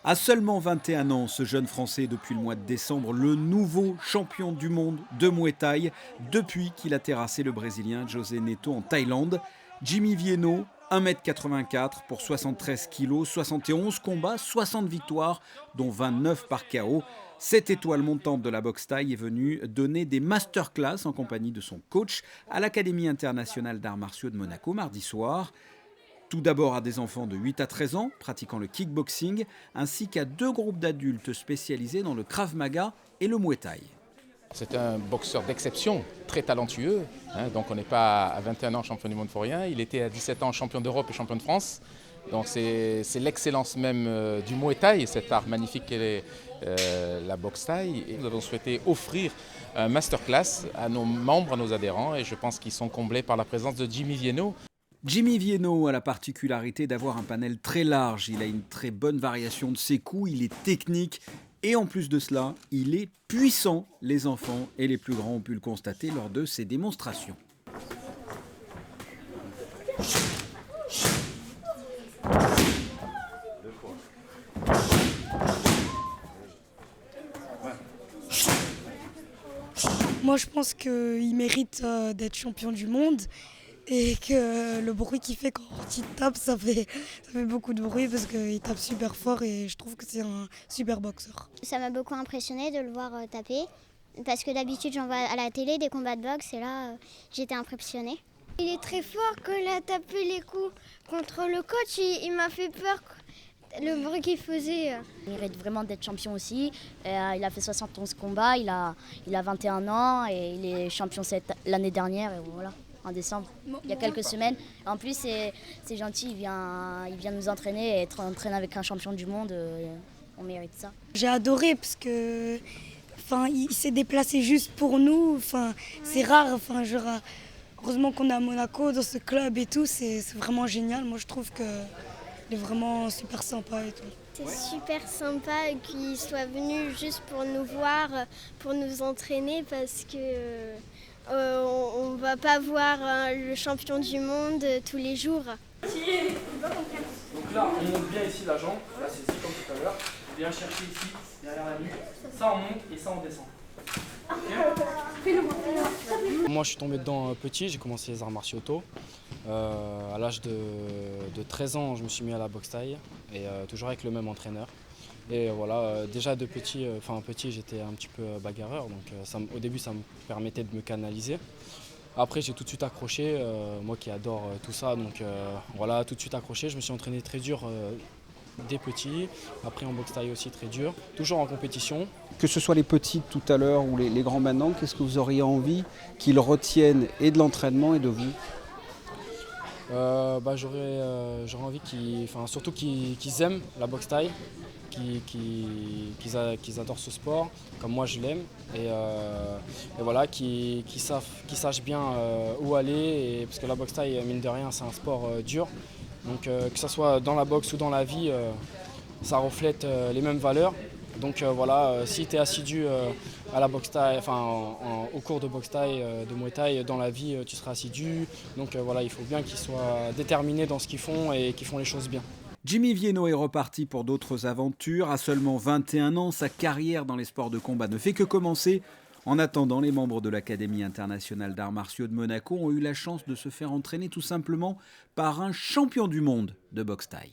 À seulement 21 ans, ce jeune Français est depuis le mois de décembre le nouveau champion du monde de Muay Thai depuis qu'il a terrassé le Brésilien José Neto en Thaïlande. Jimmy Vienno, 1,84 m pour 73 kg, 71 combats, 60 victoires, dont 29 par KO. Cette étoile montante de la boxe thaï est venue donner des masterclass en compagnie de son coach à l'Académie internationale d'arts martiaux de Monaco mardi soir. Tout d'abord à des enfants de 8 à 13 ans pratiquant le kickboxing, ainsi qu'à deux groupes d'adultes spécialisés dans le Krav Maga et le Muay Thai. C'est un boxeur d'exception, très talentueux. Donc on n'est pas à 21 ans champion du monde pour rien. Il était à 17 ans champion d'Europe et champion de France. Donc c'est l'excellence même du Muay Thai, cet art magnifique qu'est la boxe thaï. Et nous avons souhaité offrir un masterclass à nos membres, à nos adhérents. Et je pense qu'ils sont comblés par la présence de Jimmy Vienno. Jimmy Vienno a la particularité d'avoir un panel très large. Il a une très bonne variation de ses coups, il est technique et en plus de cela, il est puissant. Les enfants et les plus grands ont pu le constater lors de ses démonstrations. Moi, je pense qu'il mérite d'être champion du monde et que le bruit qu'il fait quand il tape, ça fait beaucoup de bruit parce qu'il tape super fort et je trouve que c'est un super boxeur. Ça m'a beaucoup impressionné de le voir taper parce que d'habitude j'en vois à la télé des combats de boxe et là j'étais impressionnée. Il est très fort quand il a tapé les coups contre le coach, il m'a fait peur. Le bruit qu'il faisait. Il mérite vraiment d'être champion aussi. Il a fait 71 combats, il a 21 ans et il est champion l'année dernière. Et voilà, en décembre, il y a quelques semaines. En plus, c'est gentil, il vient nous entraîner et être entraîné avec un champion du monde, on mérite ça. J'ai adoré parce que il s'est déplacé juste pour nous. C'est rare. Heureusement qu'on est à Monaco dans ce club et tout, c'est vraiment génial. Moi, je trouve que il est vraiment super sympa et tout. C'est super sympa qu'il soit venu juste pour nous voir, pour nous entraîner parce que on ne va pas voir le champion du monde tous les jours. Donc là, on monte bien ici la jambe, là c'est ici comme tout à l'heure. On vient chercher ici, derrière la nuque. Ça on monte et ça on descend. Moi je suis tombé dedans petit, j'ai commencé les arts martiaux tôt. À l'âge de 13 ans, je me suis mis à la boxe thaï et toujours avec le même entraîneur. Et voilà, déjà de petit, j'étais un petit peu bagarreur, donc au début ça me permettait de me canaliser. Après j'ai tout de suite accroché, moi qui adore tout ça, donc voilà, tout de suite accroché. Je me suis entraîné très dur dès petit, après en boxe thaï aussi très dur, toujours en compétition. Que ce soit les petits tout à l'heure ou les grands maintenant, qu'est-ce que vous auriez envie qu'ils retiennent et de l'entraînement et de vous ? J'aurais envie surtout qu'ils aiment la boxe thaï, qu'ils adorent ce sport comme moi je l'aime et voilà, qu'ils sachent bien où aller parce que la boxe thaï, mine de rien, c'est un sport dur. Donc que ce soit dans la boxe ou dans la vie, ça reflète les mêmes valeurs. Donc voilà, si tu es assidu à la boxe thaï, au cours de boxe thaï, de Muay Thai, dans la vie, tu seras assidu. Donc voilà, il faut bien qu'ils soient déterminés dans ce qu'ils font et qu'ils font les choses bien. Jimmy Vienno est reparti pour d'autres aventures. À seulement 21 ans, sa carrière dans les sports de combat ne fait que commencer. En attendant, les membres de l'Académie internationale d'arts martiaux de Monaco ont eu la chance de se faire entraîner tout simplement par un champion du monde de boxe thaï.